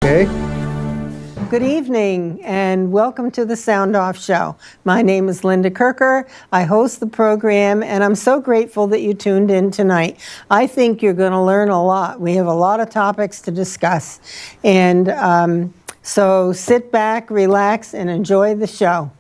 Okay. Good evening and welcome to the Sound Off Show. My name is Linda Kirker. I host the program and I'm so grateful that you tuned in tonight. I think you're going to learn a lot. We have a lot of topics to discuss. And so sit back, relax, and enjoy the show.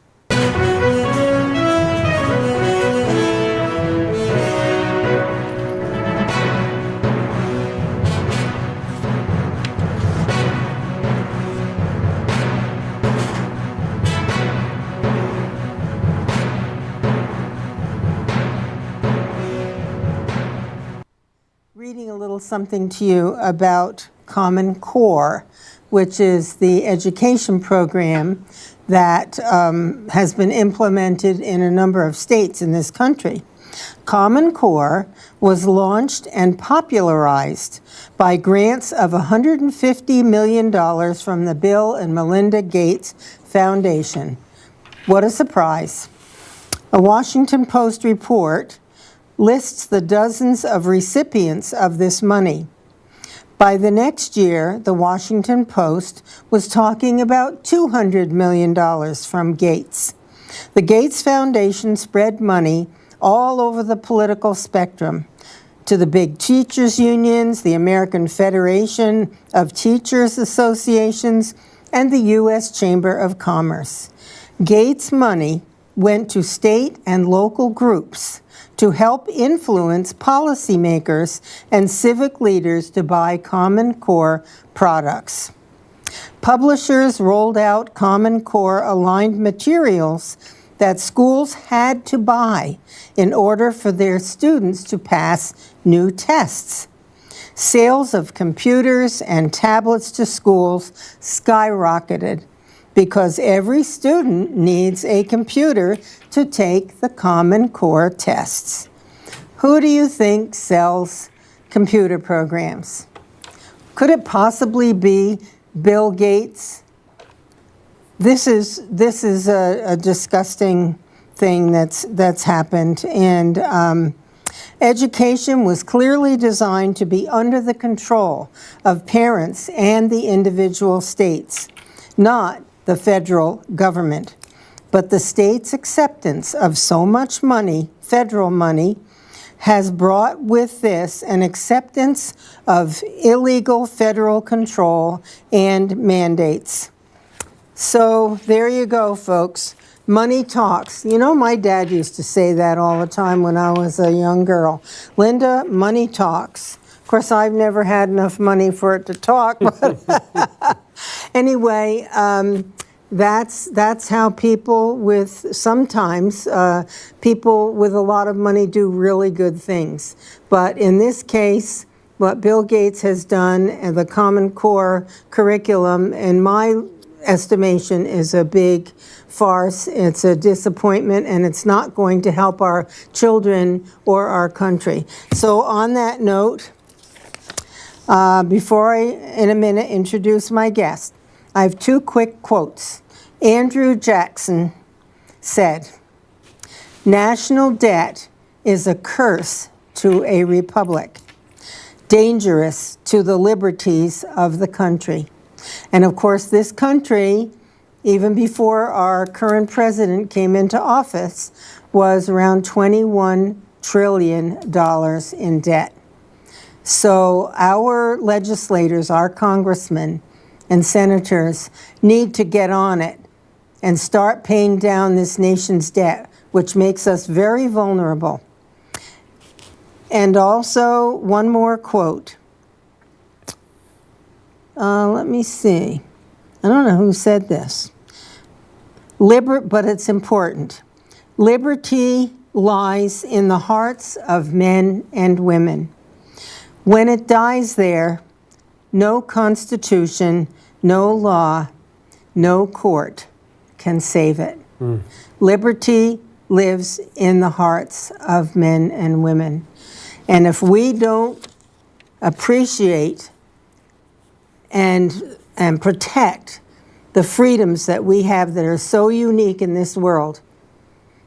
Reading a little something to you about Common Core, which is the education program that has been implemented in a number of states in this country. Common Core was launched and popularized by grants of $150 million from the Bill and Melinda Gates Foundation. What a surprise. A Washington Post report lists the dozens of recipients of this money. By the next year, the Washington Post was talking about $200 million from Gates. The Gates Foundation spread money all over the political spectrum to the big teachers' unions, the American Federation of Teachers Associations, and the U.S. Chamber of Commerce. Gates' money went to state and local groups to help influence policymakers and civic leaders to buy Common Core products. Publishers rolled out Common Core aligned materials that schools had to buy in order for their students to pass new tests. Sales of computers and tablets to schools skyrocketed because every student needs a computer to take the Common Core tests. Who do you think sells computer programs? Could it possibly be Bill Gates? This is a disgusting thing that's happened, and education was clearly designed to be under the control of parents and the individual states, not the federal government. But the state's acceptance of so much money, federal money, has brought with this an acceptance of illegal federal control and mandates. So there you go, folks. Money talks. You know, my dad used to say that all the time when I was a young girl. Linda, money talks. Of course, I've never had enough money for it to talk, but anyway, that's how people with, sometimes people with a lot of money do really good things. But in this case, what Bill Gates has done and the Common Core curriculum, in my estimation, is a big farce. It's a disappointment, and it's not going to help our children or our country. So on that note, before I, in a minute, introduce my guest, I have two quick quotes. Andrew Jackson said, "National debt is a curse to a republic, dangerous to the liberties of the country." And of course, this country, even before our current president came into office, was around $21 trillion in debt. So our legislators, our congressmen and senators need to get on it and start paying down this nation's debt, which makes us very vulnerable. And also, one more quote. Let me see. I don't know who said this. But it's important. Liberty lies in the hearts of men and women. When it dies there, no constitution, no law, no court can save it. Liberty lives in the hearts of men and women. And if we don't appreciate and protect the freedoms that we have that are so unique in this world,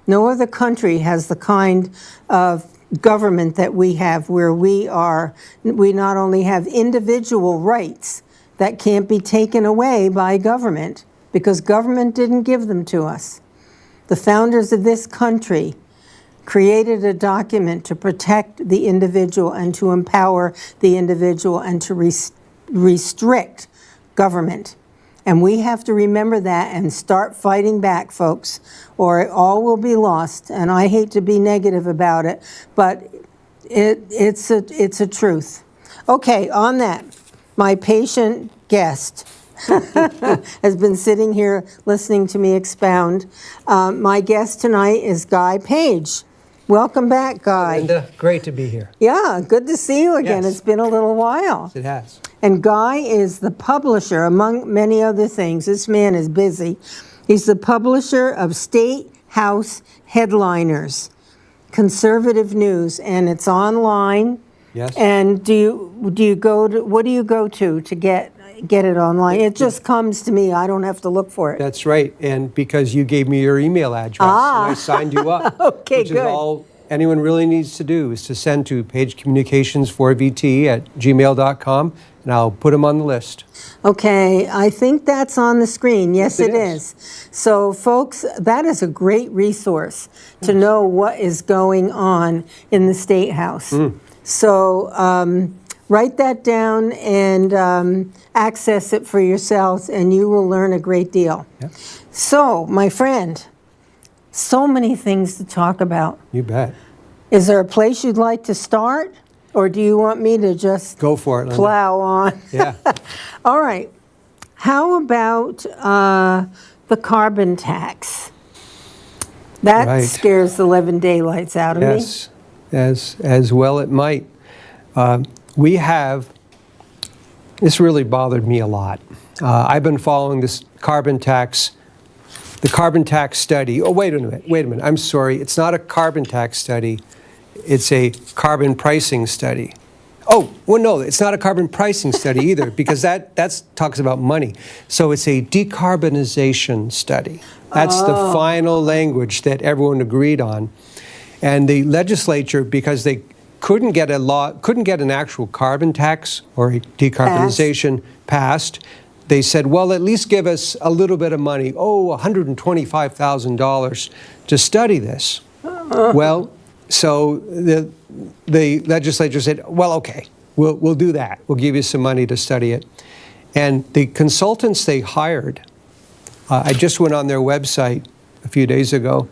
no other country has the kind of government that we have, where we not only have individual rights that can't be taken away by government because government didn't give them to us. The founders of this country created a document to protect the individual and to empower the individual and to restrict government. And we have to remember that and start fighting back, folks, or it all will be lost. And I hate to be negative about it, but it's a truth. Okay, on that, my patient guest has been sitting here listening to me expound. My guest tonight is Guy Page. Welcome back, Guy. Linda, great to be here. Yeah, good to see you again. Yes. It's been a little while. Yes, it has. And Guy is the publisher, among many other things. This man is busy. He's the publisher of State House Headliners, conservative news, and it's online. Yes. And do you go to, what do you go to get it online? It just comes to me. I don't have to look for it. That's right. And because you gave me your email address, and I signed you up. Okay, which good. is all anyone really needs to do is to send to pagecommunications4vt@gmail.com, and I'll put them on the list. Okay, I think that's on the screen. Yes, it is. So, folks, that is a great resource to know what is going on in the State House. So, write that down and access it for yourselves, and you will learn a great deal. Yep. So, my friend, so many things to talk about. You bet. Is there a place you'd like to start, or do you want me to just Go for it, Linda. plow on? Yeah. All right. How about the carbon tax? That Right. scares the living daylights out of me. Yes, as well it might. We have, this really bothered me a lot. I've been following this carbon tax, the carbon tax study. Oh, wait a minute. I'm sorry. It's not a carbon tax study. It's a carbon pricing study. Oh, well, no, it's not a carbon pricing study either because that talks about money. So it's a decarbonization study. That's the final language that everyone agreed on. And the legislature, because they couldn't get an actual carbon tax or a decarbonization passed, they said, well, at least give us a little bit of money, $125,000 to study this. Well, so the legislature said, well, okay, we'll do that. We'll give you some money to study it. And the consultants they hired, I just went on their website a few days ago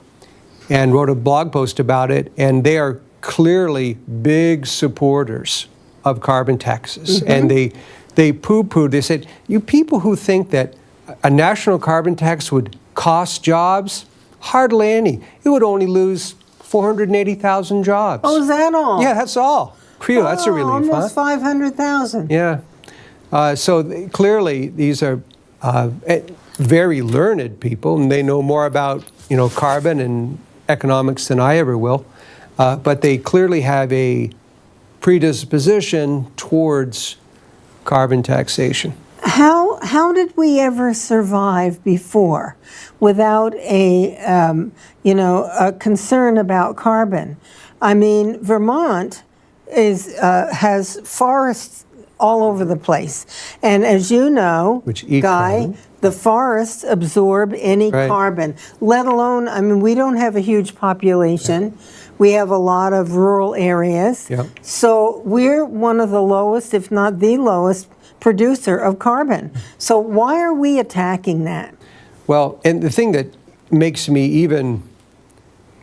and wrote a blog post about it, and they are clearly big supporters of carbon taxes. And they poo-pooed, they said, you people who think that a national carbon tax would cost jobs, hardly any. It would only lose 480,000 jobs. Oh, is that all? Yeah, that's all. Phew, that's a relief, almost 500,000. Yeah. So clearly these are very learned people, and they know more about carbon and economics than I ever will. But they clearly have a predisposition towards carbon taxation. How did we ever survive before without a concern about carbon? I mean, Vermont has forests all over the place, and as you know, Guy, the forests absorb any carbon. Let alone, I mean, we don't have a huge population. We have a lot of rural areas. So we're one of the lowest, if not the lowest, producer of carbon. So why are we attacking that? Well, and the thing that makes me even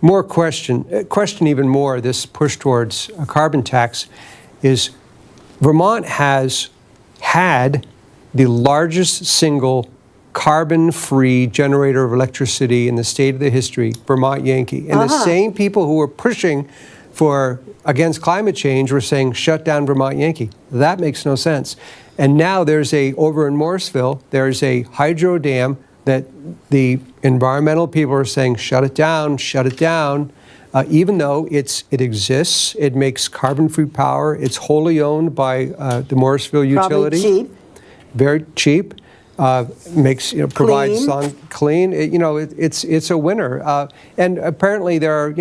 more question even more this push towards a carbon tax is Vermont has had the largest single carbon-free generator of electricity in the state of the history, Vermont Yankee. And the same people who were pushing against climate change were saying, shut down Vermont Yankee. That makes no sense. And now over in Morrisville, there's a hydro dam that the environmental people are saying, shut it down, even though it exists, it makes carbon-free power, it's wholly owned by the Morrisville utility. Probably cheap. Very cheap. Provides clean. It's a winner. And apparently there are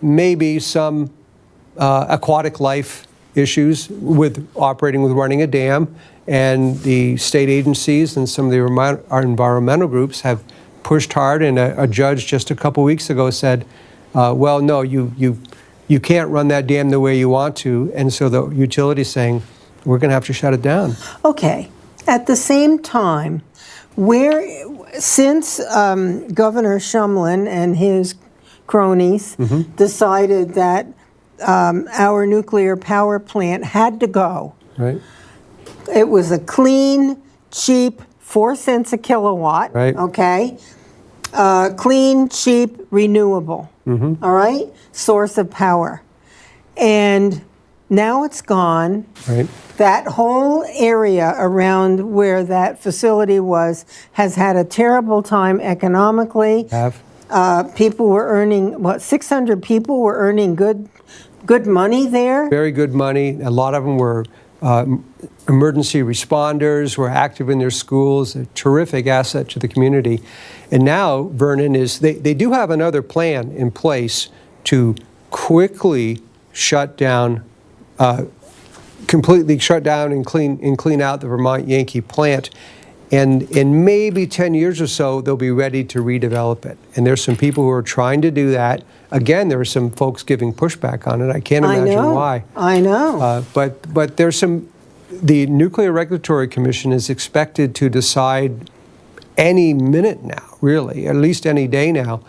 maybe some aquatic life issues with running a dam, and the state agencies and some of our environmental groups have pushed hard, and a judge just a couple weeks ago said, well, no, you can't run that dam the way you want to, and so the utility's saying, we're going to have to shut it down. Okay. At the same time, since Governor Shumlin and his cronies decided that our nuclear power plant had to go, Right. it was a clean, cheap, 4 cents a kilowatt, Right. okay? Clean, cheap, renewable, all right? Source of power. And now it's gone. Right. That whole area around where that facility was has had a terrible time economically. People were earning, 600 people were earning good money there? Very good money. A lot of them were emergency responders, were active in their schools, a terrific asset to the community. And now Vernon they do have another plan in place to quickly shut down, completely shut down and clean out the Vermont Yankee plant. And in maybe 10 years or so, they'll be ready to redevelop it. And there's some people who are trying to do that. Again, there are some folks giving pushback on it. I can't imagine why. I know. But there's the Nuclear Regulatory Commission is expected to decide any minute now, really, at least any day now,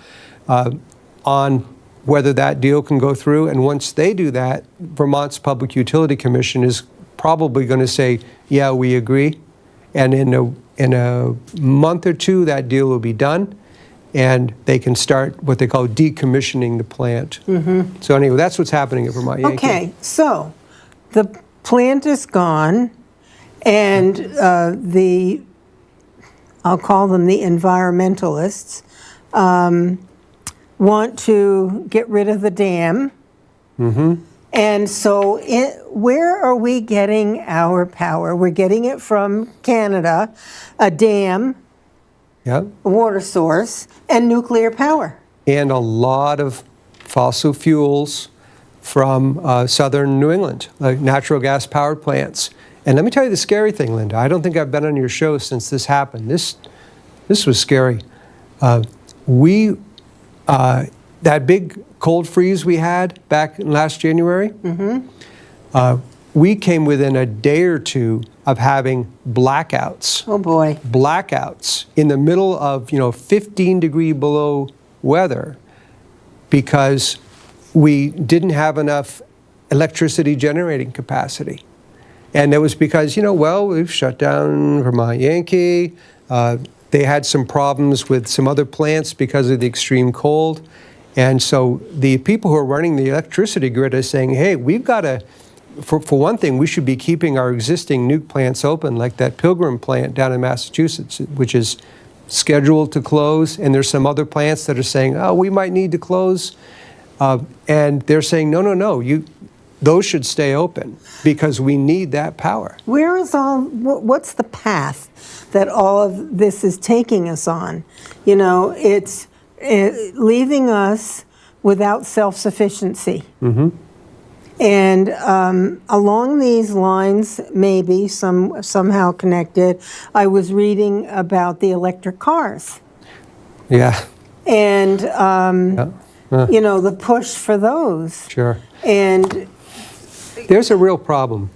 on whether that deal can go through. And once they do that, Vermont's Public Utility Commission is probably going to say, yeah, we agree. And in a month or two, that deal will be done, and they can start what they call decommissioning the plant. So anyway, that's what's happening at Vermont Yankee. Okay, so the plant is gone, and I'll call them the environmentalists, want to get rid of the dam. And so where are we getting our power? We're getting it from Canada, a dam, a water source, and nuclear power. And a lot of fossil fuels from southern New England, like natural gas power plants. And let me tell you the scary thing, Linda. I don't think I've been on your show since this happened. This was scary. That big cold freeze we had back in last January, we came within a day or two of having blackouts. Oh boy. Blackouts in the middle of 15 degree below weather because we didn't have enough electricity generating capacity. And it was because, we've shut down Vermont Yankee. They had some problems with some other plants because of the extreme cold. And so the people who are running the electricity grid are saying, hey, we've got to, for one thing, we should be keeping our existing nuke plants open, like that Pilgrim plant down in Massachusetts, which is scheduled to close. And there's some other plants that are saying, oh, we might need to close. And they're saying, no, those should stay open because we need that power. What's the path that all of this is taking us on? It's leaving us without self-sufficiency. And along these lines, maybe somehow connected, I was reading about the electric cars. Yeah. And, the push for those. Sure. And there's a real problem.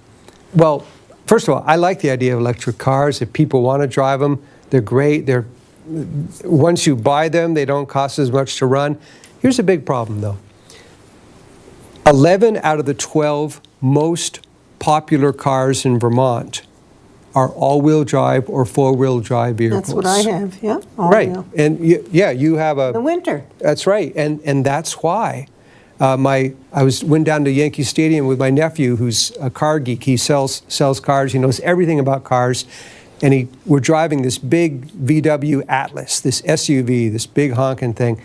Well, first of all, I like the idea of electric cars. If people want to drive them, they're great. Once you buy them, they don't cost as much to run. Here's a big problem, though. 11 out of the 12 most popular cars in Vermont are all-wheel drive or four-wheel drive vehicles. That's what I have, yeah. Right, and you have the winter. That's right, and that's why. I went down to Yankee Stadium with my nephew, who's a car geek. He sells cars. He knows everything about cars. And we're driving this big VW Atlas, this SUV, this big honking thing.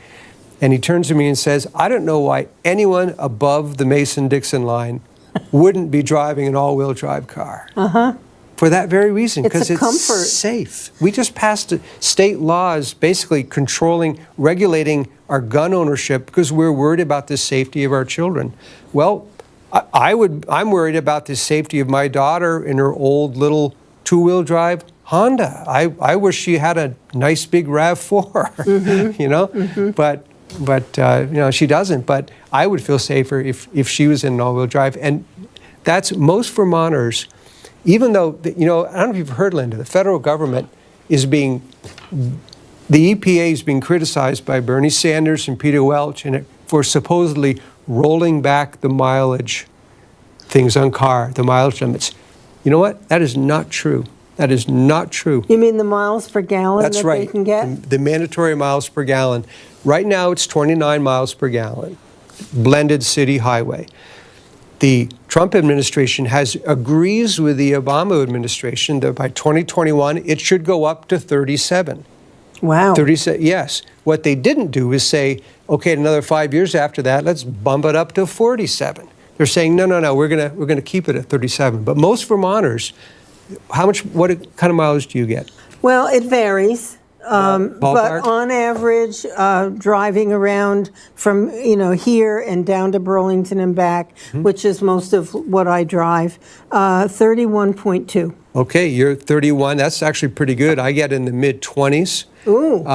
And he turns to me and says, I don't know why anyone above the Mason-Dixon line wouldn't be driving an all-wheel drive car. For that very reason, because it's comfort. Safe. We just passed state laws basically regulating our gun ownership because we're worried about the safety of our children. Well, I'm worried about the safety of my daughter in her old little two-wheel drive Honda. I wish she had a nice big RAV4, you know, but you know, she doesn't. But I would feel safer if she was in an all-wheel drive. And that's most Vermonters, even though, you know, I don't know if you've heard, Linda, the federal government is the EPA is being criticized by Bernie Sanders and Peter Welch for supposedly rolling back the mileage things on the mileage limits. You know what? That is not true. That is not true. You mean the miles per gallon That's that right. they can get? The mandatory miles per gallon. Right now it's 29 miles per gallon, blended city highway. The Trump administration agrees with the Obama administration that by 2021 it should go up to 37. Wow. 37, yes. What they didn't do is say, okay, another 5 years after that, let's bump it up to 47. They're saying, no, we're gonna keep it at 37. But most Vermonters, what kind of mileage do you get? Well, it varies. Ballpark? But on average, driving around from, you know, here and down to Burlington and back, which is most of what I drive, 31.2. Okay, you're 31. That's actually pretty good. I get in the mid-20s. Ooh.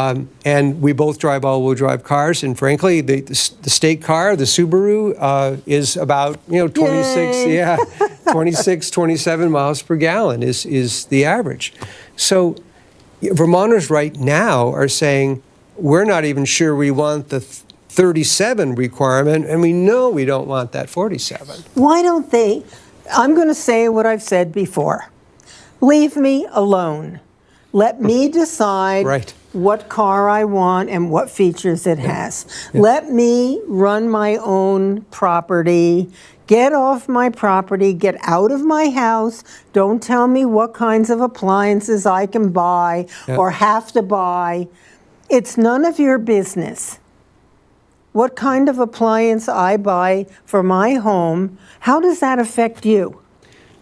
And we both drive all-wheel drive cars. And frankly, the state car, the Subaru, is about, you know, 26, Yay. 26, 27 miles per gallon is the average. So Vermonters right now are saying, we're not even sure we want the 37 requirement, and we know we don't want that 47. Why don't they? I'm going to say what I've said before. Leave me alone. Let me decide Right. what car I want and what features it has. Let me run my own property. Get off my property. Get out of my house. Don't tell me what kinds of appliances I can buy or have to buy. It's none of your business. What kind of appliance I buy for my home, how does that affect you?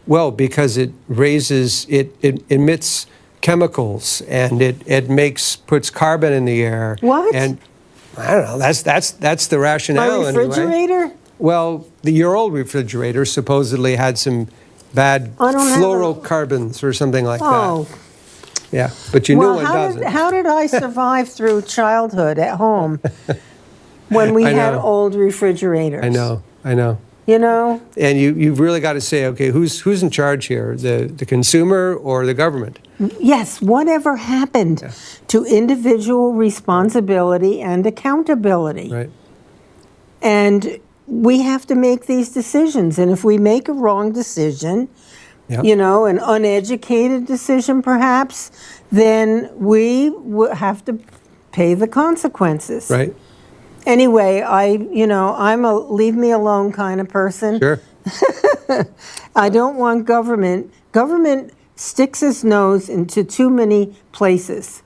Well, because it emits chemicals and it puts carbon in the air. What? And I don't know. That's the rationale. My refrigerator? Anyway. Well, your old refrigerator supposedly had some bad fluorocarbons or something like that. Yeah, but your new one doesn't. How did I survive through childhood at home when we had old refrigerators? I know. You know? And you've really got to say, okay, who's in charge here, the consumer or the government? Yes, whatever happened to individual responsibility and accountability? Right. And we have to make these decisions. And if we make a wrong decision, you know, an uneducated decision perhaps, then we have to pay the consequences. Right. Anyway, I'm a leave me alone kind of person. Sure. I don't want government. Government sticks its nose into too many places.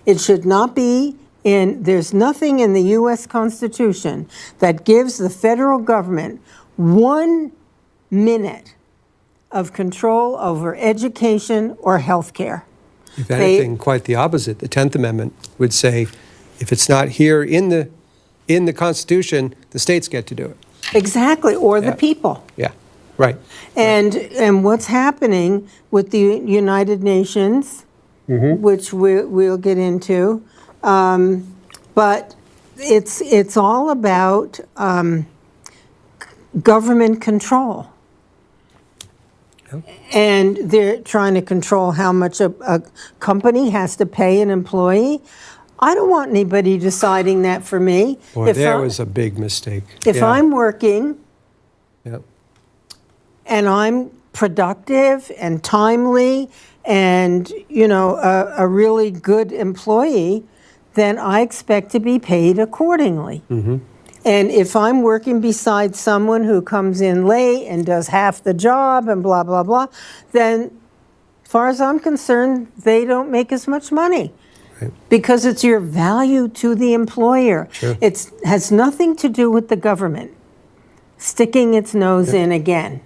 It should not be there's nothing in the U.S. Constitution that gives the federal government 1 minute of control over education or health care. If anything, quite the opposite. The 10th Amendment would say, if it's not here in the Constitution, the states get to do it. Exactly, or the people. Yeah, right. And what's happening with the United Nations, which we'll get into, but it's all about government control. And they're trying to control how much a company has to pay an employee. I don't want anybody deciding that for me. Boy, there was a big mistake. If I'm working and I'm productive and timely and, you know, a really good employee, then I expect to be paid accordingly. And if I'm working beside someone who comes in late and does half the job and blah, blah, blah, then as far as I'm concerned, they don't make as much money. Right. Because it's your value to the employer. Sure. It has nothing to do with the government sticking its nose in again.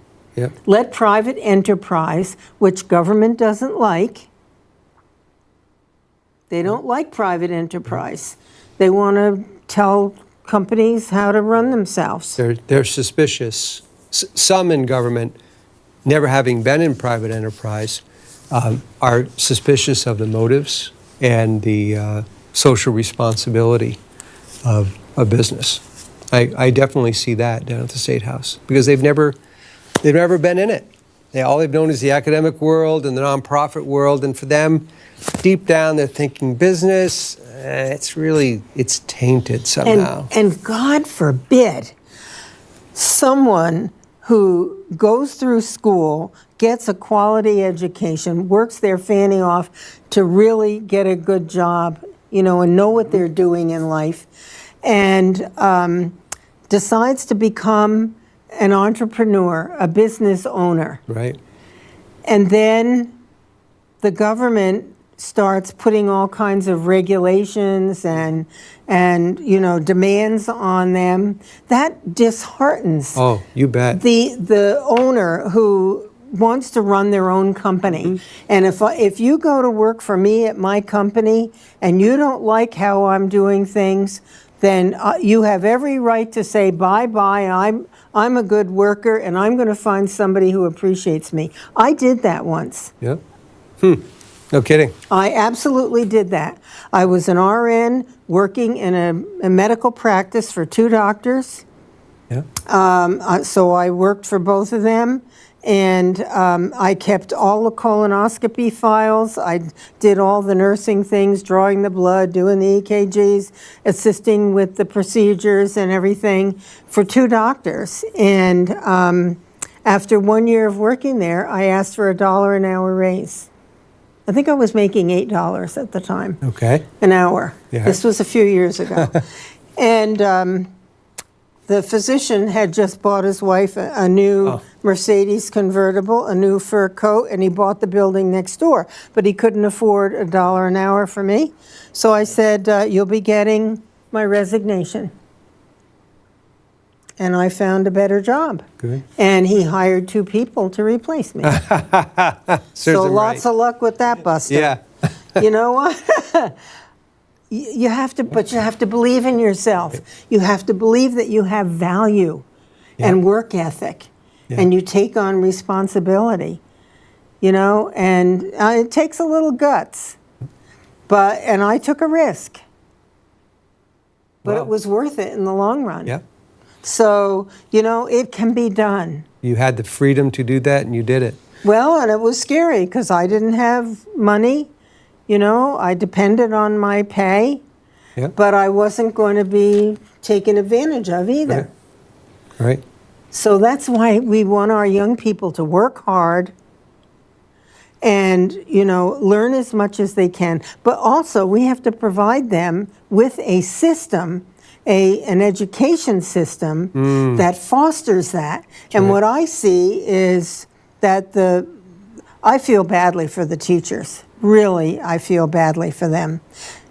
Let private enterprise, which government doesn't like, they don't like private enterprise. They want to tell companies how to run themselves. They're suspicious. some in government, never having been in private enterprise, are suspicious of the motives and the social responsibility of a business. I definitely see that down at the State House because they've never been in it. All they've known is the academic world and the nonprofit world, and for them, deep down, they're thinking business. It's tainted somehow. And God forbid someone who goes through school, gets a quality education, works their fanny off to really get a good job, and know what they're doing in life, and decides to become an entrepreneur, a business owner. Right. And then the government starts putting all kinds of regulations and demands on them. That disheartens you bet. the owner who wants to run their own company. Mm-hmm. And if you go to work for me at my company and you don't like how I'm doing things, then you have every right to say bye-bye. I'm a good worker, and I'm going to find somebody who appreciates me. I did that once. Yeah. No kidding. I absolutely did that. I was an RN working in a medical practice for 2 doctors. Yeah. So I worked for both of them, and I kept all the colonoscopy files. I did all the nursing things, drawing the blood, doing the EKGs, assisting with the procedures and everything for 2 doctors. And after 1 year of working there, I asked for $1 an hour raise. I think I was making $8 at the time. Okay. An hour. Yeah. This was a few years ago. And the physician had just bought his wife a new Mercedes convertible, a new fur coat, and he bought the building next door. But he couldn't afford $1 an hour for me. So I said, you'll be getting my resignation. And I found a better job. Good. And he hired 2 people to replace me. So lots of luck with that, Buster. Yeah. You know what? You have to believe in yourself. You have to believe that you have value and work ethic, and you take on responsibility. And it takes a little guts, and I took a risk, but it was worth it in the long run. Yeah. So, it can be done. You had the freedom to do that, and you did it. Well, and it was scary because I didn't have money. I depended on my pay, but I wasn't going to be taken advantage of either. Right. So that's why we want our young people to work hard and, learn as much as they can. But also we have to provide them with a system, an education system that fosters that. And what I see is that I feel badly for the teachers. Really, I feel badly for them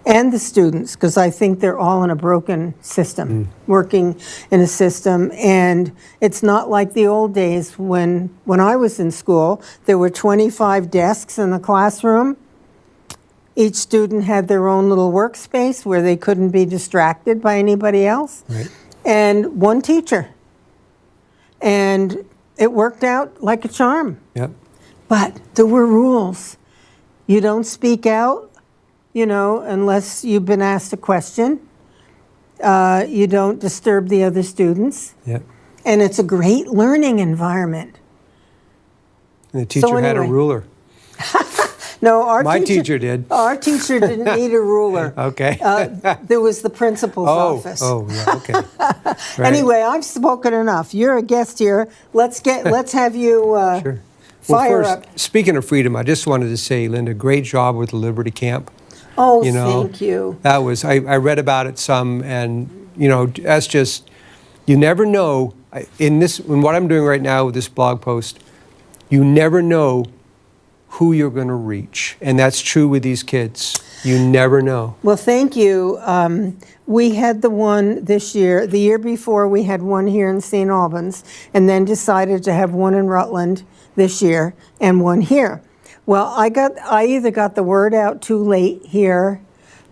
and the students because I think they're all in a broken system, working in a system. And it's not like the old days when I was in school, there were 25 desks in the classroom. Each student had their own little workspace where they couldn't be distracted by anybody else. Right. And 1 teacher. And it worked out like a charm. Yep. But there were rules. You don't speak out, unless you've been asked a question. You don't disturb the other students. Yep. And it's a great learning environment. And the teacher had a ruler. No, My teacher did. Our teacher didn't need a ruler. Okay. There was the principal's office. Oh, yeah, okay. Right. Anyway, I've spoken enough. You're a guest here. Let's have you sure. fire first, up. Speaking of freedom, I just wanted to say, Linda, great job with the Liberty Camp. Oh, thank you. That was, I read about it some, and, that's just, you never know, in what I'm doing right now with this blog post, you never know who you're going to reach. And that's true with these kids. You never know. Well, thank you. We had the one this year. The year before, we had one here in St. Albans, and then decided to have one in Rutland this year and one here. Well, I either got the word out too late here,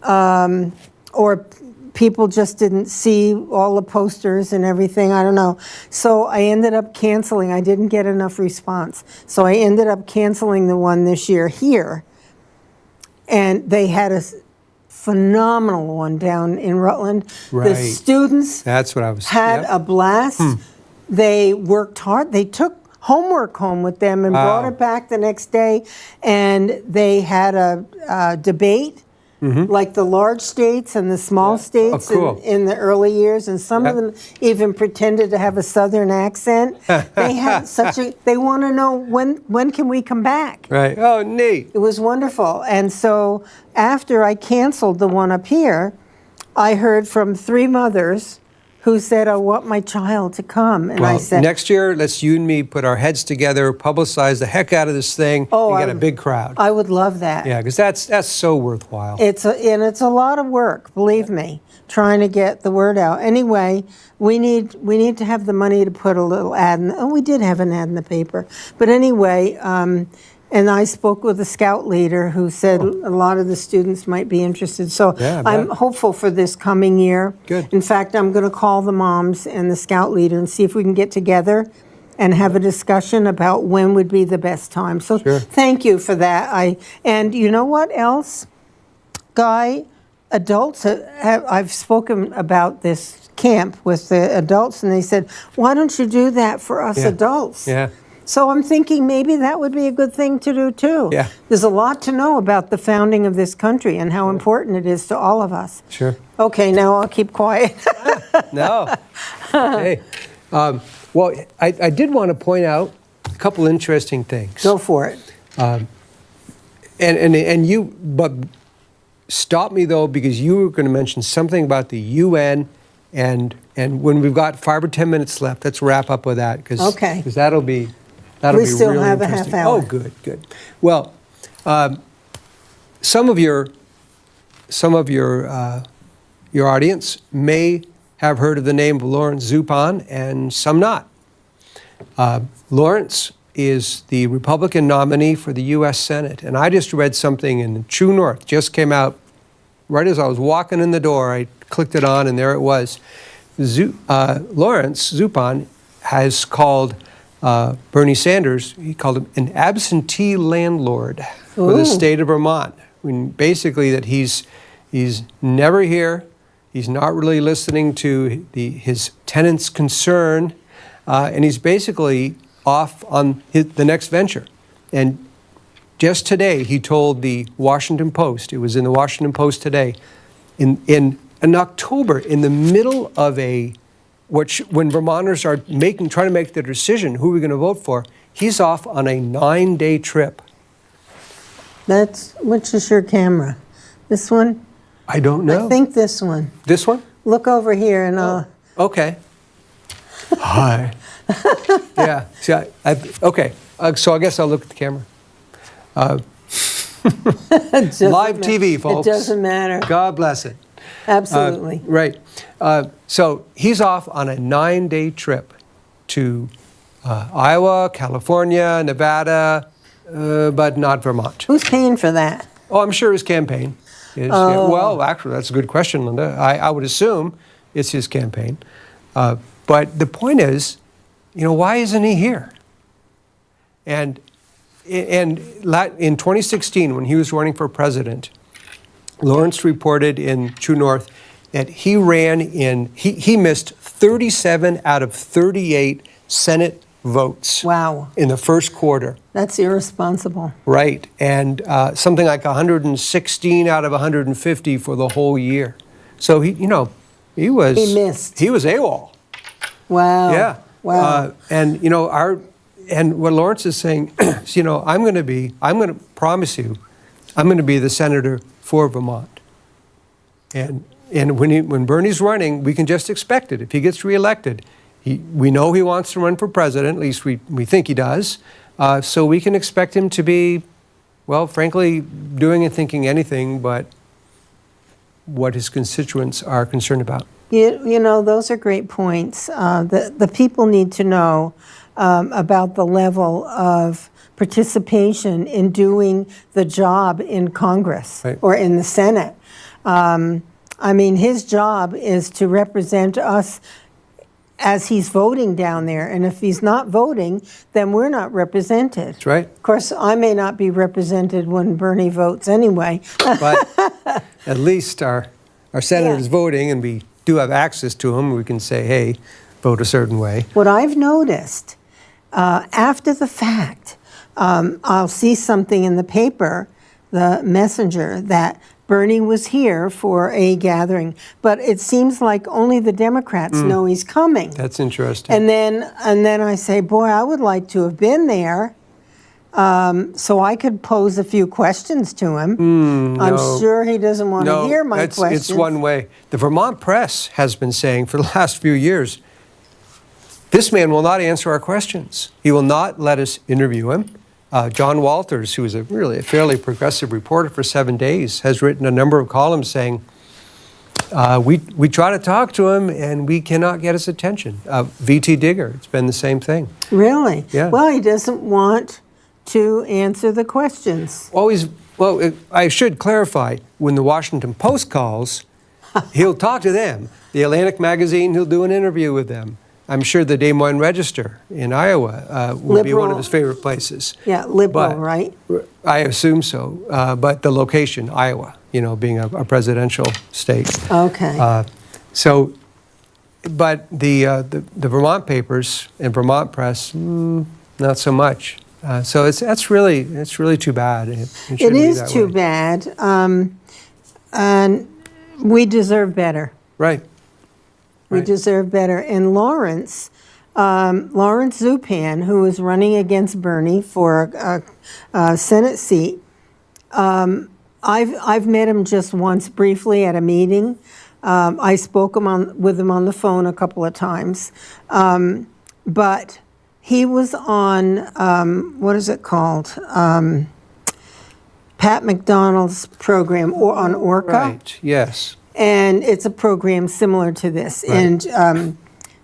or people just didn't see all the posters and everything. I don't know. So I ended up canceling. I didn't get enough response. So I ended up canceling the one this year here. And they had a phenomenal one down in Rutland. Right. The students That's what I was. had a blast. They worked hard. They took homework home with them and brought it back the next day. And they had a debate, like the large states and the small states cool. in the early years. And some of them even pretended to have a Southern accent. They had they want to know when can we come back? Right. Oh, neat. It was wonderful. And so after I canceled the one up here, I heard from 3 mothers who said, I want my child to come. And I said, next year, let's you and me put our heads together, publicize the heck out of this thing, and get a big crowd. I would love that. Yeah, because that's so worthwhile. It's a lot of work, believe me, trying to get the word out. Anyway, we need to have the money to put a little ad in. Oh, we did have an ad in the paper. But anyway, and I spoke with a scout leader who said a lot of the students might be interested. So Yeah, I'm hopeful for this coming year. Good. In fact, I'm going to call the moms and the scout leader and see if we can get together and have a discussion about when would be the best time. So thank you for that. And you know what else, Guy? Adults I've spoken about this camp with the adults, and they said, why don't you do that for us adults? Yeah. So I'm thinking maybe that would be a good thing to do too. Yeah. There's a lot to know about the founding of this country and how important it is to all of us. Sure. Okay, now I'll keep quiet. No. Hey. Well, I did want to point out a couple interesting things. Go for it. And you, but stop me though, because you were going to mention something about the UN, and when we've got 5 or 10 minutes left, let's wrap up with that, because that'll be We still really have a interesting. half hour. Oh, good. Well, some of your audience may have heard of the name of Lawrence Zupon, and some not. Lawrence is the Republican nominee for the U.S. Senate, and I just read something in True North, just came out right as I was walking in the door. I clicked it on, and there it was. Lawrence Zupon has called Bernie Sanders, he called him an absentee landlord for the state of Vermont. I mean, basically that he's never here, he's not really listening to his tenants' concern, and he's basically off on the next venture. And just today, he told the Washington Post, it was in the Washington Post today, in October, in the middle of when Vermonters are trying to make their decision, who are we going to vote for, he's off on a 9-day trip. Which is your camera? This one? I don't know. I think this one. This one? Look over here and Okay. Hi. Yeah. See, okay. So I guess I'll look at the camera. Live TV, folks. It doesn't matter. God bless it. Absolutely. Right. So he's off on a 9-day trip to Iowa, California, Nevada, but not Vermont. Who's paying for that? Oh, I'm sure his campaign is. Yeah, well, actually, that's a good question, Linda. I would assume it's his campaign. But the point is, why isn't he here? And in 2016, when he was running for president, Lawrence reported in True North that he missed 37 out of 38 Senate votes. Wow. In the first quarter. That's irresponsible. Right. And something like 116 out of 150 for the whole year. So he missed. He was AWOL. Wow. Yeah. Wow. And what Lawrence is saying is, I'm going to promise you, I'm going to be the senator for Vermont. And when Bernie's running, we can just expect it. If he gets reelected, we know he wants to run for president, at least we think he does. So we can expect him to be, well, frankly, doing and thinking anything but what his constituents are concerned about. Those are great points. The people need to know about the level of participation in doing the job in Congress or in the Senate. I mean, his job is to represent us as he's voting down there. And if he's not voting, then we're not represented. That's right. Of course, I may not be represented when Bernie votes anyway. But at least our senator's voting, and we do have access to him. We can say, hey, vote a certain way. What I've noticed, after the fact, I'll see something in the paper, the Messenger, that Bernie was here for a gathering, but it seems like only the Democrats know he's coming. That's interesting. And then I say, boy, I would like to have been there, so I could pose a few questions to him. I'm sure he doesn't want to hear my questions. It's one way. The Vermont press has been saying for the last few years, this man will not answer our questions. He will not let us interview him. John Walters, who is a fairly progressive reporter for 7 days, has written a number of columns saying, we try to talk to him and we cannot get his attention. V.T. Digger, it's been the same thing. Really? Yeah. Well, he doesn't want to answer the questions. I should clarify, when the Washington Post calls, he'll talk to them. The Atlantic Magazine, he'll do an interview with them. I'm sure the Des Moines Register in Iowa will be one of his favorite places. Yeah, liberal, right? I assume so. But the location, Iowa, being a presidential state. Okay. But the Vermont papers and Vermont press, not so much. So it's really too bad. It is too bad, and we deserve better. Right. We deserve better. And Lawrence Zupan, who is running against Bernie for a Senate seat, I've met him just once briefly at a meeting. I spoke with him on the phone a couple of times, but he was on what is it called? Pat McDonald's program on Orca. Right. Yes. And it's a program similar to this. Right. And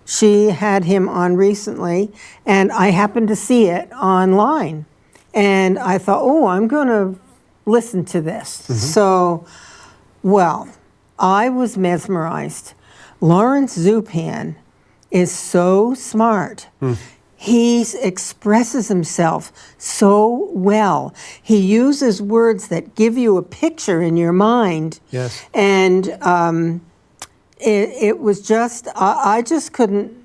she had him on recently, and I happened to see it online. And I thought, I'm going to listen to this. Mm-hmm. So, I was mesmerized. Lawrence Zupan is so smart. He expresses himself so well. He uses words that give you a picture in your mind. Yes. And it was just, I just couldn't,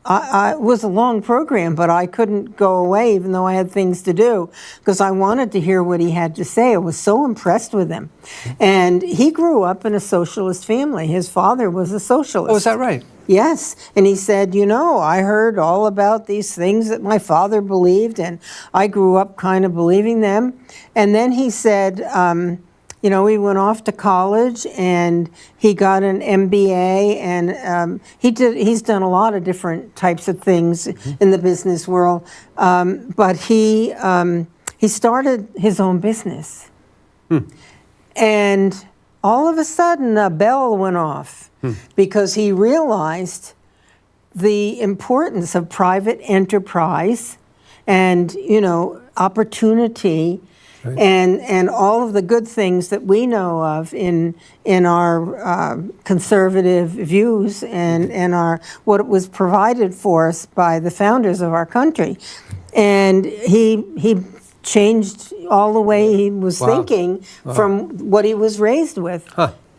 it was a long program, but I couldn't go away even though I had things to do because I wanted to hear what he had to say. I was so impressed with him. And he grew up in a socialist family. His father was a socialist. Oh, is that right? Yes. And he said, I heard all about these things that my father believed, and I grew up kind of believing them. And then he said, he went off to college and he got an MBA, and he's done a lot of different types of things in the business world. But he started his own business. And all of a sudden a bell went off. Because he realized the importance of private enterprise and, opportunity, right, and all of the good things that we know of in our conservative views and our what was provided for us by the founders of our country. And he changed all the way he was thinking from what he was raised with.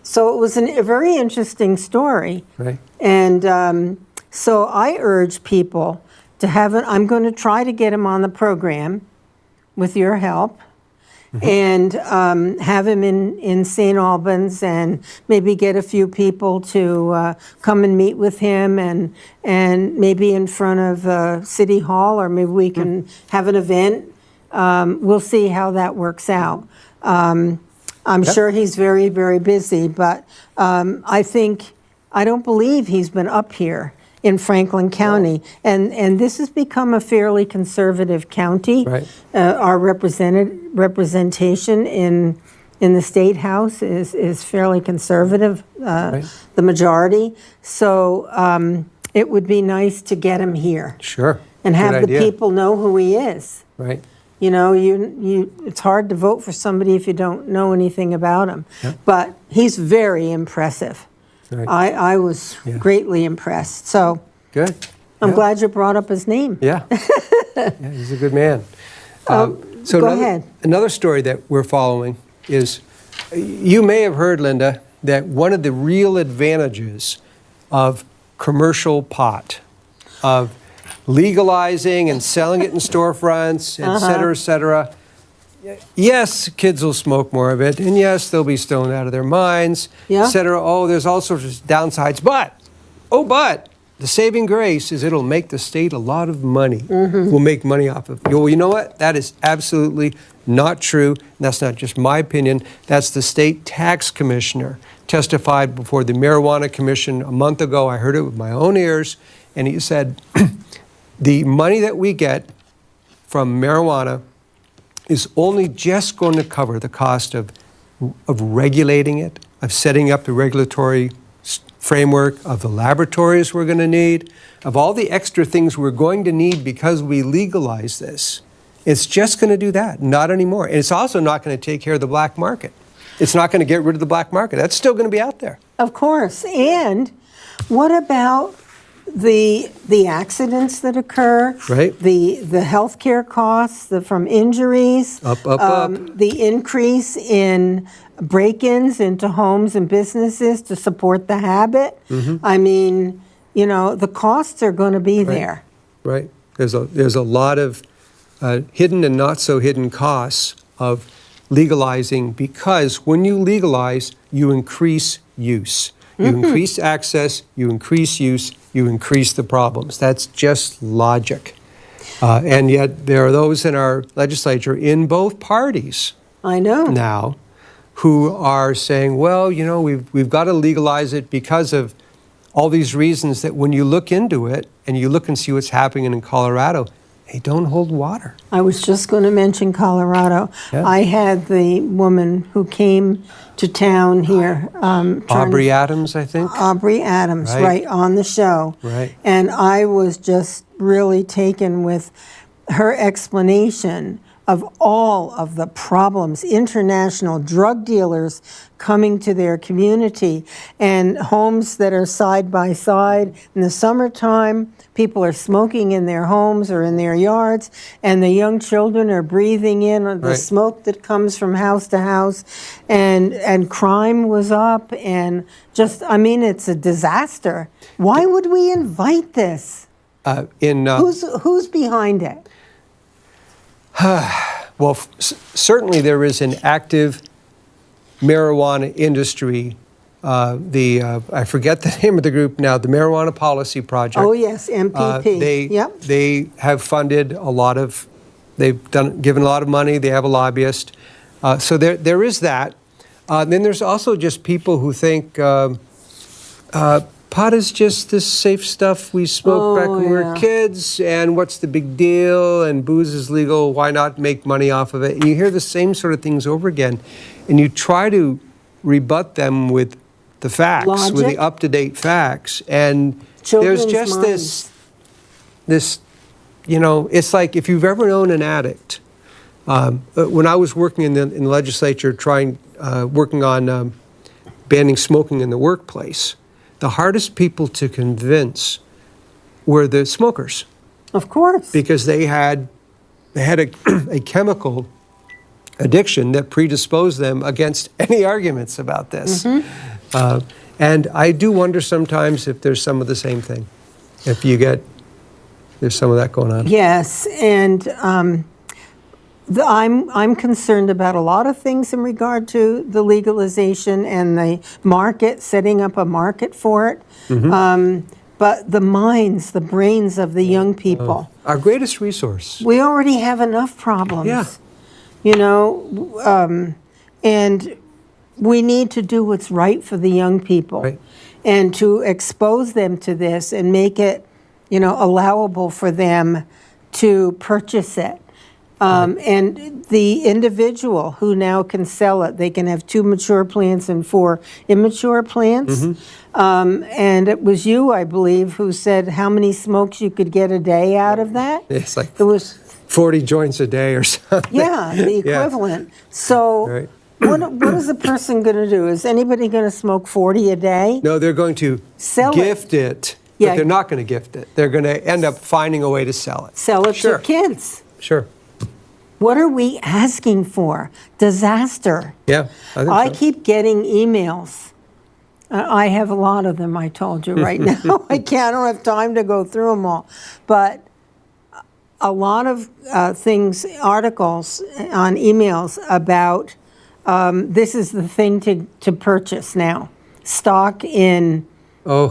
So it was a very interesting story. Right. And so I urge people to I'm going to try to get him on the program with your help, and have him in St. Albans, and maybe get a few people to come and meet with him, and maybe in front of City Hall, or maybe we can have an event. We'll see how that works out. I'm sure he's very, very busy, but I don't believe he's been up here in Franklin County. And this has become a fairly conservative county. Right. Our representation in the State House is fairly conservative, Right. the majority. So it would be nice to get him here. Sure. And have Good the idea. people know who he is. Right. You know, it's hard to vote for somebody if you don't know anything about him. Yeah. But he's very impressive. Right. I was greatly impressed. So Good. I'm glad you brought up his name. Yeah. Yeah, he's a good man. So go another, ahead. Another story that we're following is, you may have heard, Linda, that one of the real advantages of commercial pot, of legalizing and selling it in storefronts, et cetera. Yes, kids will smoke more of it, and yes, they'll be stoned out of their minds, Yeah. et cetera. Oh, there's all sorts of downsides, but the saving grace is it'll make the state a lot of money. We'll make money off of it. Well, you know what? That is absolutely not true. And that's not just my opinion. That's the state tax commissioner testified before the Marijuana Commission a month ago. I heard it with my own ears, and he said, the money that we get from marijuana is only just going to cover the cost of regulating it, of setting up the regulatory framework, of the laboratories we're going to need, of all the extra things we're going to need because we legalize this. It's just going to do that, not anymore. And it's also not going to take care of the black market. It's not going to get rid of the black market. That's still going to be out there. Of course. And what about the accidents that occur? Right. The healthcare costs from injuries. Up. The increase in break-ins into homes and businesses to support the habit. I mean, you know, the costs are going to be there. Right. There's a lot of hidden and not so hidden costs of legalizing, because when you legalize, you increase use. You increase access, you increase use, you increase the problems. That's just logic. And yet there are those in our legislature in both parties I know. now who are saying, well, you know, we've got to legalize it because of all these reasons that when you look into it and you look and see what's happening in Colorado, they don't hold water. I was just going to mention Colorado. Yeah. I had the woman who came to town here. Aubrey Adams, I think. Aubrey Adams, right, on the show. Right. And I was just really taken with her explanation of all of the problems, international drug dealers coming to their community, and homes that are side by side. In the summertime, people are smoking in their homes or in their yards, and the young children are breathing in the smoke that comes from house to house, and crime was up, and just, I mean, it's a disaster. Why would we invite this? Who's behind it? Well, certainly there is an active marijuana industry. I forget the name of the group now, the Marijuana Policy Project. Oh, yes, MPP. They have funded a lot of, given a lot of money, they have a lobbyist. So there is that. Then there's also just people who think pot is just this safe stuff we smoked back when we were kids, and what's the big deal, and booze is legal, why not make money off of it? And you hear the same sort of things over again, and you try to rebut them with the facts, with the up-to-date facts, and there's just this, you know, it's like if you've ever known an addict. When I was working in the legislature working on banning smoking in the workplace, the hardest people to convince were the smokers. Of course. Because they had a chemical addiction that predisposed them against any arguments about this. And I do wonder sometimes if there's some of the same thing. If there's some of that going on. Yes, and I'm concerned about a lot of things in regard to the legalization and the market, setting up a market for it. But the minds, the brains of the young people. Our greatest resource. We already have enough problems. Yeah. You know, and we need to do what's right for the young people. Right. And to expose them to this and make it, you know, allowable for them to purchase it. And the individual who now can sell it, they can have 2 mature plants and 4 immature plants. And it was you, I believe, who said how many smokes you could get a day out of that. It's like it was 40 joints a day or something. Yeah, the equivalent. So Right. what is a person going to do? Is anybody going to smoke 40 a day? No, they're going to Sell it. gift it, Yeah. but they're not going to gift it. They're going to end up finding a way to sell it. Sell it Sure. to kids. Sure. What are we asking for? Disaster. Yeah, I think I so. keep getting emails. I have a lot of them, I told you right now. I don't have time to go through them all. But a lot of articles on emails about this is the thing to purchase now. Stock in Oh,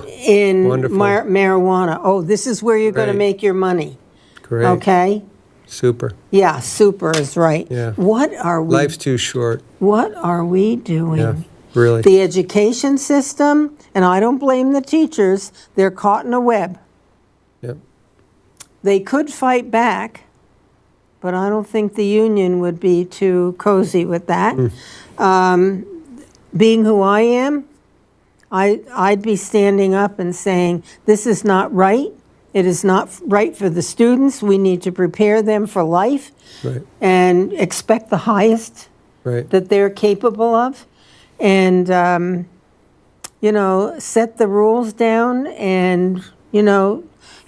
wonderful. marijuana. Oh, this is where you're going to Great. make your money. great. Okay? Super. Yeah, super is right. Yeah. What are we Life's too short. What are we doing? Yeah, really. The education system, and I don't blame the teachers, they're caught in a web. Yep. They could fight back, but I don't think the union would be too cozy with that. Being who I am, I'd be standing up and saying, this is not right. It is not right for the students. We need to prepare them for life Right. and expect the highest Right. that they're capable of. And, set the rules down and,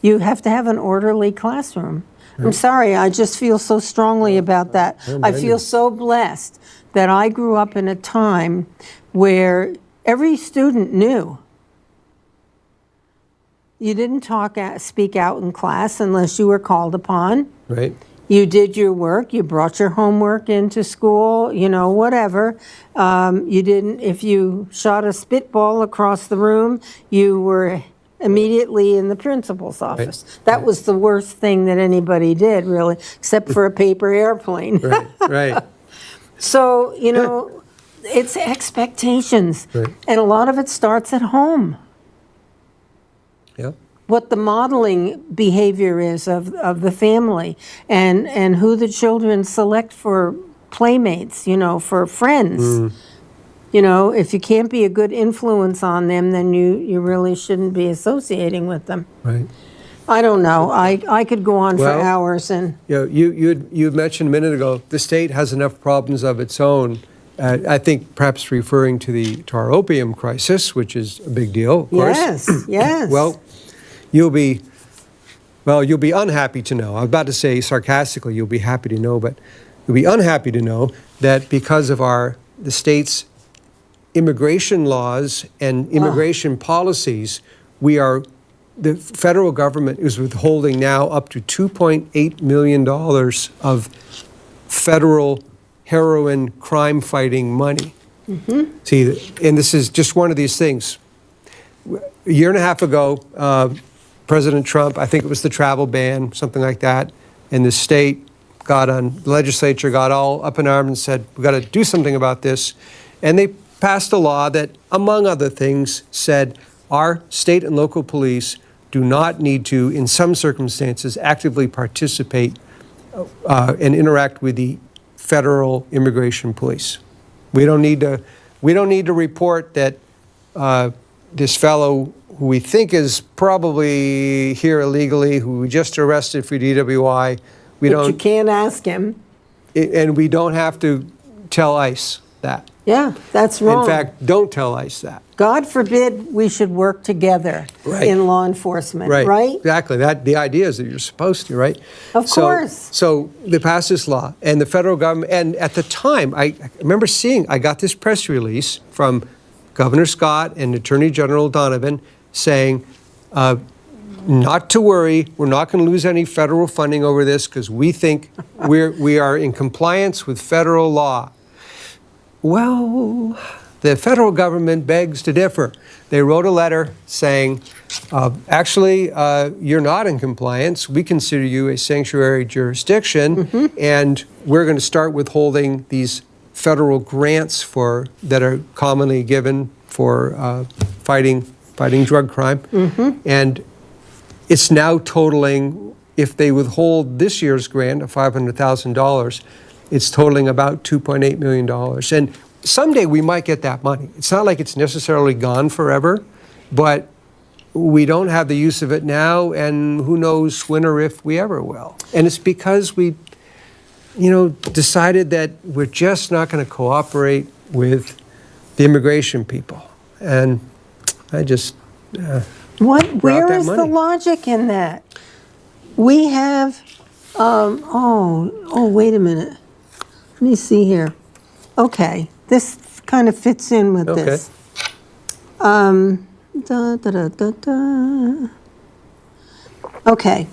you have to have an orderly classroom. I'm sorry, I just feel so strongly about that. I feel so blessed that I grew up in a time where every student knew. You didn't speak out in class unless you were called upon. Right. You did your work, you brought your homework into school, whatever. You didn't, if you shot a spitball across the room, you were immediately in the principal's office. That was the worst thing that anybody did, really, except for a paper airplane. Right. Right. So, it's expectations. Right. And a lot of it starts at home. Yep. What the modeling behavior is of the family and who the children select for playmates, for friends. If you can't be a good influence on them, then you really shouldn't be associating with them. Right. I don't know. I could go on for Well, hours and You had mentioned a minute ago the state has enough problems of its own. I think perhaps referring to our opium crisis, which is a big deal, of course. yes. Well, you'll be unhappy to know. I was about to say sarcastically, you'll be happy to know, but you'll be unhappy to know that because of the state's immigration laws and immigration policies, the federal government is withholding now up to $2.8 million of federal heroin crime fighting money. See, and this is just one of these things. A year and a half ago, President Trump, I think it was the travel ban, something like that, and the the legislature got all up in arms and said, we've got to do something about this. And they passed a law that, among other things, said our state and local police do not need to, in some circumstances, actively participate and interact with the federal immigration police. We don't need to report that this fellow who we think is probably here illegally, who we just arrested for DWI, but you can't ask him. and we don't have to tell ICE that. Yeah, that's wrong. In fact, don't tell ICE that. God forbid we should work together in law enforcement, right? Exactly. The idea is that you're supposed to, right? Of course. So they passed this law, and the federal government, and at the time, I remember I got this press release from Governor Scott and Attorney General Donovan saying, not to worry, we're not going to lose any federal funding over this because we think we are in compliance with federal law. Well, the federal government begs to differ. They wrote a letter saying, actually, you're not in compliance. We consider you a sanctuary jurisdiction, and we're going to start withholding these federal grants that are commonly given for fighting drug crime. And it's now totaling, if they withhold this year's grant of $500,000, it's totaling about $2.8 million. And someday we might get that money. It's not like it's necessarily gone forever, but we don't have the use of it now, and who knows when or if we ever will. And it's because we, decided that we're just not going to cooperate with the immigration people. And I just Where is the money. logic in that? We have, wait a minute. Let me see here. Okay, this kind of fits in with Okay. this. Okay,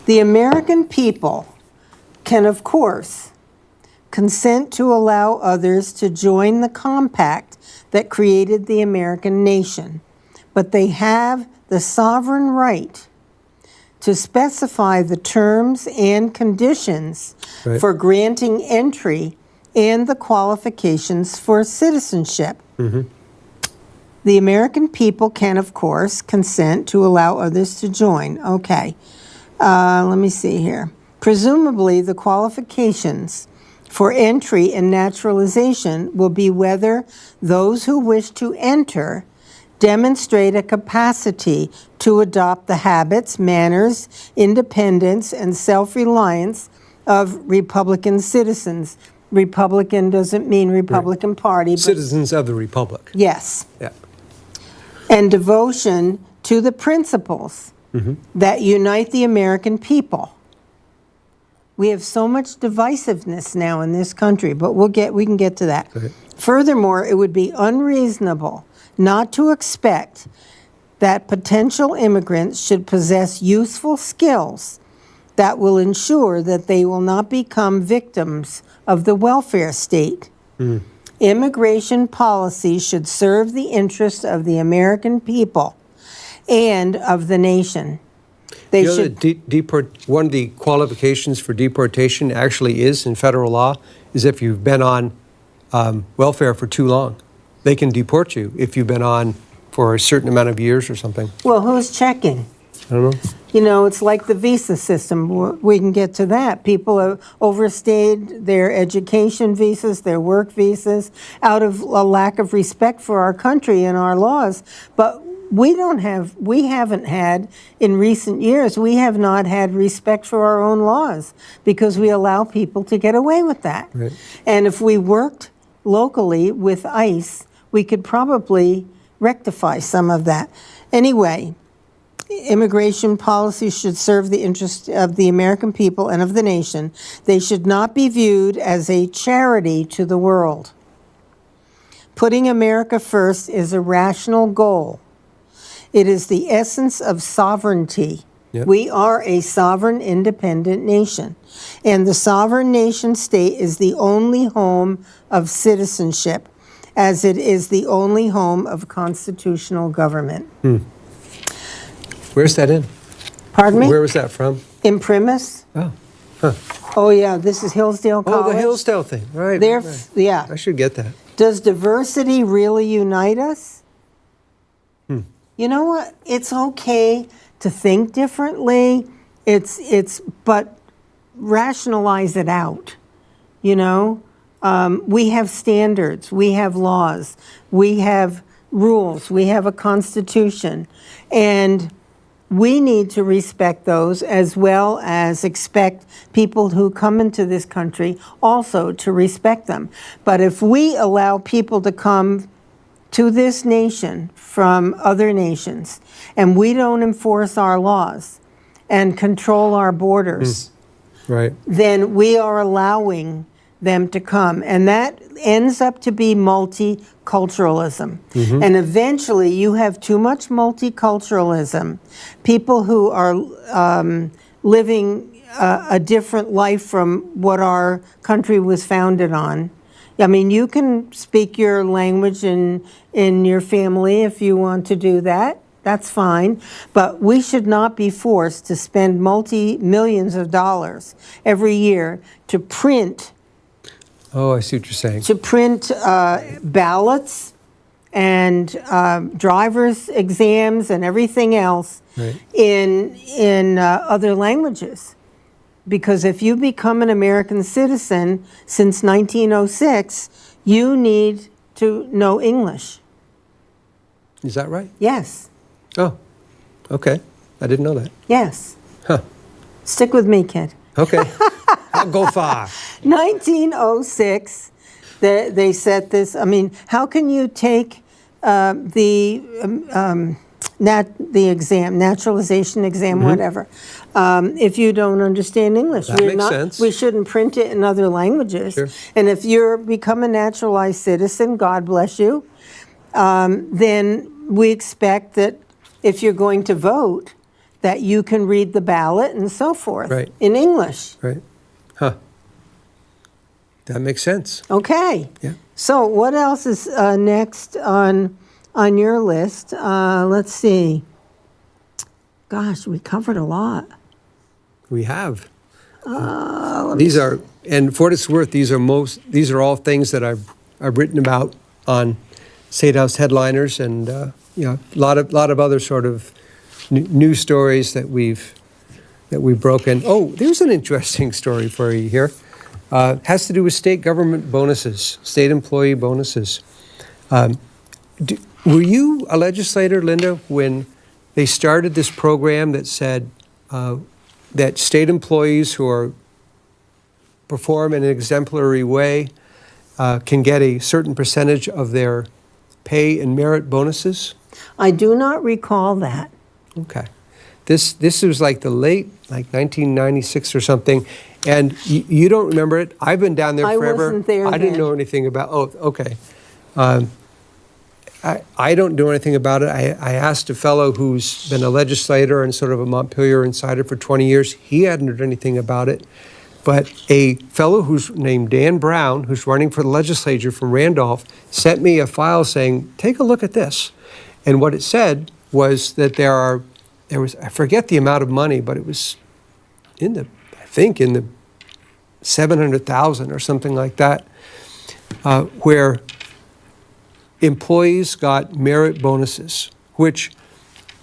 the American people can, of course, consent to allow others to join the compact that created the American nation, but they have the sovereign right to specify the terms and conditions Right. for granting entry and the qualifications for citizenship. The American people can, of course, consent to allow others to join. Okay. Let me see here. Presumably, the qualifications for entry and naturalization will be whether those who wish to enter demonstrate a capacity to adopt the habits, manners, independence, and self-reliance of Republican citizens. Republican doesn't mean Republican Party, but Citizens of the Republic. yes. Yeah. And devotion to the principles that unite the American people. We have so much divisiveness now in this country, but we can get to that. Okay. Furthermore, it would be unreasonable not to expect that potential immigrants should possess useful skills that will ensure that they will not become victims of the welfare state. Immigration policy should serve the interests of the American people and of the nation. They You know should. that one of the qualifications for deportation actually is in federal law is if you've been on welfare for too long. They can deport you if you've been on for a certain amount of years or something. Well, who's checking? I don't know. It's like the visa system. We can get to that. People have overstayed their education visas, their work visas, out of a lack of respect for our country and our laws. But we haven't had, in recent years, we have not had respect for our own laws because we allow people to get away with that. Right. And if we worked locally with ICE, we could probably rectify some of that. Anyway, immigration policy should serve the interests of the American people and of the nation. They should not be viewed as a charity to the world. Putting America first is a rational goal. It is the essence of sovereignty. Yep. We are a sovereign, independent nation. And the sovereign nation state is the only home of citizenship, as it is the only home of constitutional government. Where's that in? Pardon me? Where was that from? Imprimis? Oh. Oh, yeah, this is Hillsdale College. Oh, the Hillsdale thing. Right. They're, right. yeah. I should get that. Does diversity really unite us? You know what? It's okay to think differently. But rationalize it out. We have standards, we have laws, we have rules, we have a constitution, and we need to respect those as well as expect people who come into this country also to respect them. But if we allow people to come to this nation from other nations and we don't enforce our laws and control our borders, Right. then we are allowing them to come. And that ends up to be multiculturalism. And eventually you have too much multiculturalism. People who are living a different life from what our country was founded on. I mean, you can speak your language in your family if you want to do that. That's fine. But we should not be forced to spend multi-millions of dollars every year to print Oh, I see what you're saying. ballots and driver's exams and everything else Right. in other languages. Because if you become an American citizen since 1906, you need to know English. Is that right? Yes. Oh, Okay. I didn't know that. Yes. Huh. Stick with me, kid. Okay. I'll go far. 1906, they set this. I mean, how can you take the exam, naturalization exam, whatever, if you don't understand English? That makes sense. We shouldn't print it in other languages. Sure. And if you're become a naturalized citizen, God bless you, then we expect that if you're going to vote, that you can read the ballot and so forth Right. in English. Right. Huh. That makes sense. Okay. Yeah. So what else is next on your list? Let's see. Gosh, we covered a lot. We have. These are, and for what it's worth, these are all things that I've written about on State House headliners, and a lot of other sort of news stories that we've broken. Oh, there's an interesting story for you here. Has to do with state government bonuses, state employee bonuses. Were you a legislator, Linda, when they started this program that said that state employees who perform in an exemplary way can get a certain percentage of their pay and merit bonuses? I do not recall that. Okay. This was like the late, 1996 or something, and you don't remember it. I've been down there forever. I wasn't there I didn't then. know anything about. Oh, okay. I don't know anything about it. I asked a fellow who's been a legislator and sort of a Montpelier insider for 20 years. He hadn't heard anything about it. But a fellow who's named Dan Brown, who's running for the legislature from Randolph, sent me a file saying, take a look at this. And what it said was that there was, I forget the amount of money, but it was in the 700,000 or something like that, where employees got merit bonuses, which,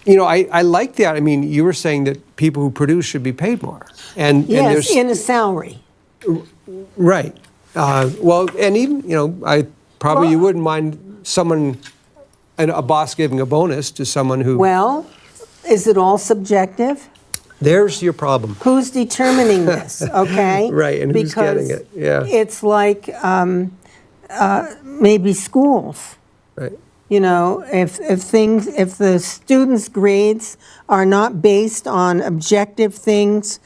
I like that. I mean, you were saying that people who produce should be paid more. And Yes, there's, in a salary. right. Well, and even, you wouldn't mind someone, a boss giving a bonus to someone who... Well, is it all subjective? There's your problem. Who's determining this, okay? Right, and who's getting it, yeah. It's like maybe schools. Right. If the students' grades are not based on objective things,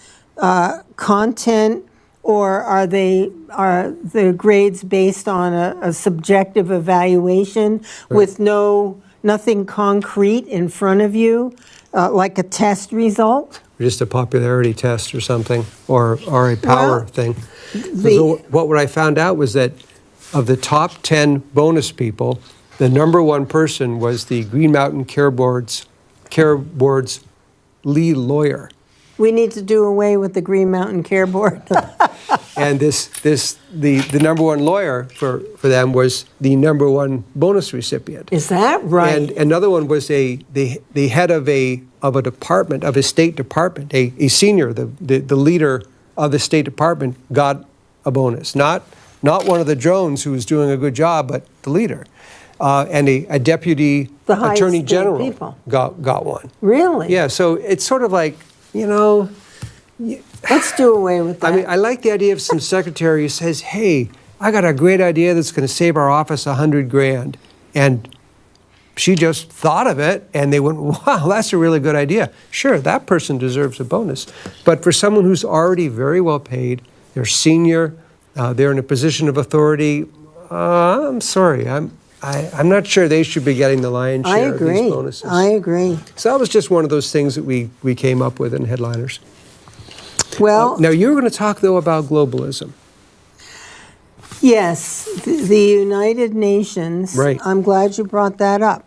content, or are the grades based on a subjective evaluation with nothing concrete in front of you, like a test result? Just a popularity test or something, or a power thing. the- So what I found out was that of the top 10 bonus people, the number one person was the Green Mountain Care Board's lead lawyer. We need to do away with the Green Mountain Care Board. And the number one lawyer for them was the number one bonus recipient. Is that right? And another one was the head of a department, of a state department, a senior, the leader of the State Department got a bonus. Not one of the drones who was doing a good job, but the leader. And a deputy The highest attorney paid general people. got one. Really? Yeah, so it's sort of like, Let's do away with that. I mean, I like the idea of some secretary who says, hey, I got a great idea that's going to save our office $100,000. And she just thought of it, and they went, wow, that's a really good idea. Sure, that person deserves a bonus. But for someone who's already very well paid, they're senior, they're in a position of authority, I'm sorry, I'm not sure they should be getting the lion's share of these bonuses. I agree. So that was just one of those things that we came up with in headliners. Well, Now, you were going to talk, though, about globalism. yes, the United Nations. Right. I'm glad you brought that up.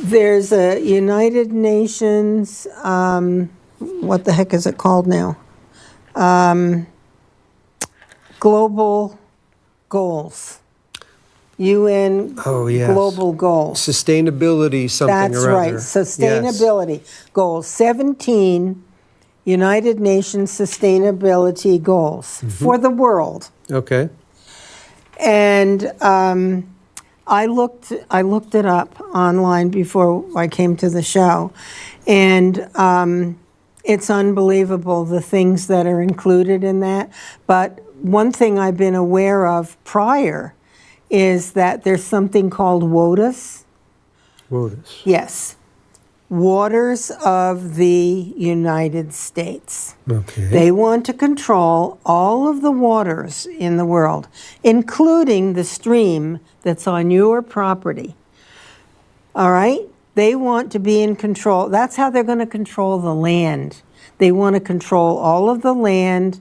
There's a United Nations, what the heck is it called now? Global Goals. UN Oh, yes. Global Goals. Sustainability, something That's or other. right, sustainability goals. 17 United Nations sustainability goals for the world. Okay. And I looked it up online before I came to the show, and it's unbelievable the things that are included in that. But one thing I've been aware of prior is that there's something called WOTUS. WOTUS. Yes. Waters of the United States. Okay. They want to control all of the waters in the world, including the stream that's on your property. All right? They want to be in control. That's how they're going to control the land. They want to control all of the land,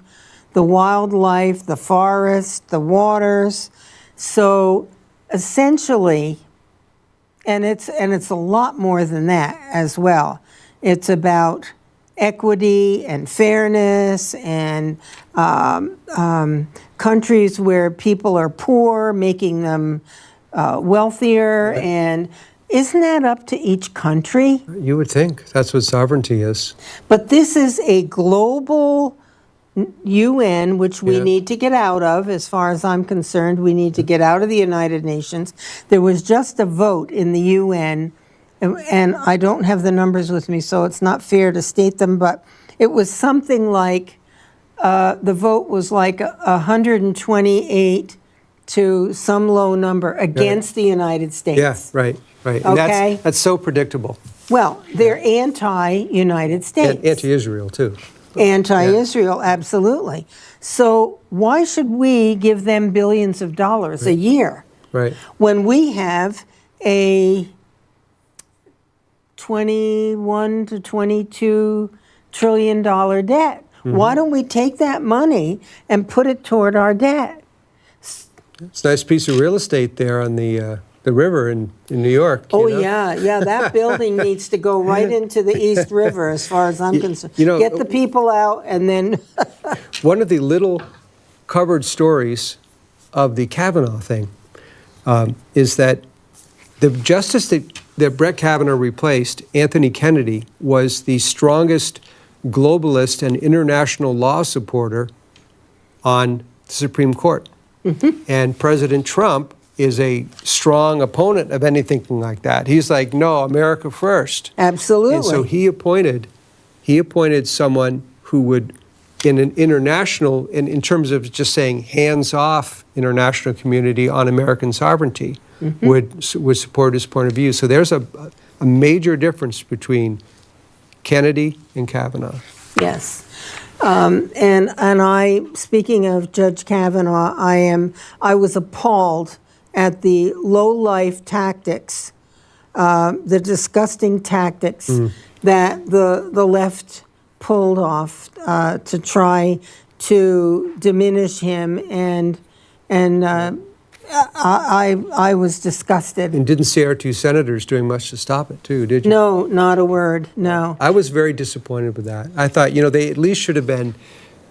the wildlife, the forest, the waters. So essentially, and it's a lot more than that as well. It's about equity and fairness and countries where people are poor, making them wealthier. Right. And isn't that up to each country? You would think that's what sovereignty is. But this is a global UN, which we Yeah. need to get out of. As far as I'm concerned, we need to get out of the United Nations. There was just a vote in the UN, and I don't have the numbers with me, so it's not fair to state them, but it was something like, the vote was like 128 to some low number against the United States. Yeah, right. And Okay. that's so predictable. Well, they're anti-United States. And anti-Israel, too. Anti-Israel, absolutely. So why should we give them billions of dollars a year Right. when we have a 21 to 22 trillion dollar debt? Why don't we take that money and put it toward our debt? It's a nice piece of real estate there on the river in New York. Oh, you know? yeah, that building needs to go right into the East River as far as I'm concerned. you know- Get the people out and then, One of the little covered stories of the Kavanaugh thing is that the justice that Brett Kavanaugh replaced, Anthony Kennedy, was the strongest globalist and international law supporter on the Supreme Court. And President Trump is a strong opponent of anything like that. He's like, no, America first. absolutely. And so he appointed someone who would, in an international, in terms of just saying hands-off international community on American sovereignty, would support his point of view. So there's a major difference between Kennedy and Kavanaugh. Yes. And I, speaking of Judge Kavanaugh, I was appalled at the low-life tactics, the disgusting tactics that the left pulled off to try to diminish him, and I was disgusted. And didn't see our two senators doing much to stop it, too, did you? No, not a word, no. I was very disappointed with that. I thought, they at least should have been,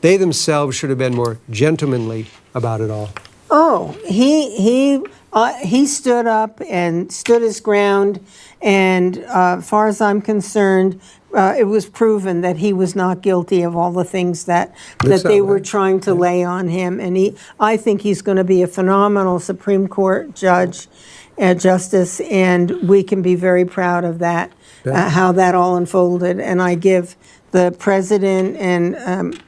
they themselves should have been more gentlemanly about it all. Oh, he stood up and stood his ground, and as far as I'm concerned, it was proven that he was not guilty of all the things that they were trying to lay on him. And I think he's going to be a phenomenal Supreme Court judge and justice, and we can be very proud of that, how that all unfolded. And I give the president and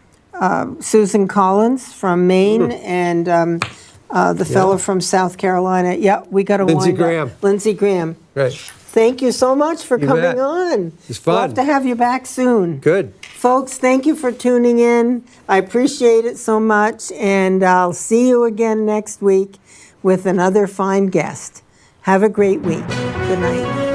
Susan Collins from Maine and the fellow from South Carolina. Yeah, we got to Lindsey wind up. Graham. Lindsey Graham. Right. Thank you so much for You coming bet. on. It's fun. We'll have to have you back soon. Good. Folks, thank you for tuning in. I appreciate it so much, and I'll see you again next week with another fine guest. Have a great week. Good night.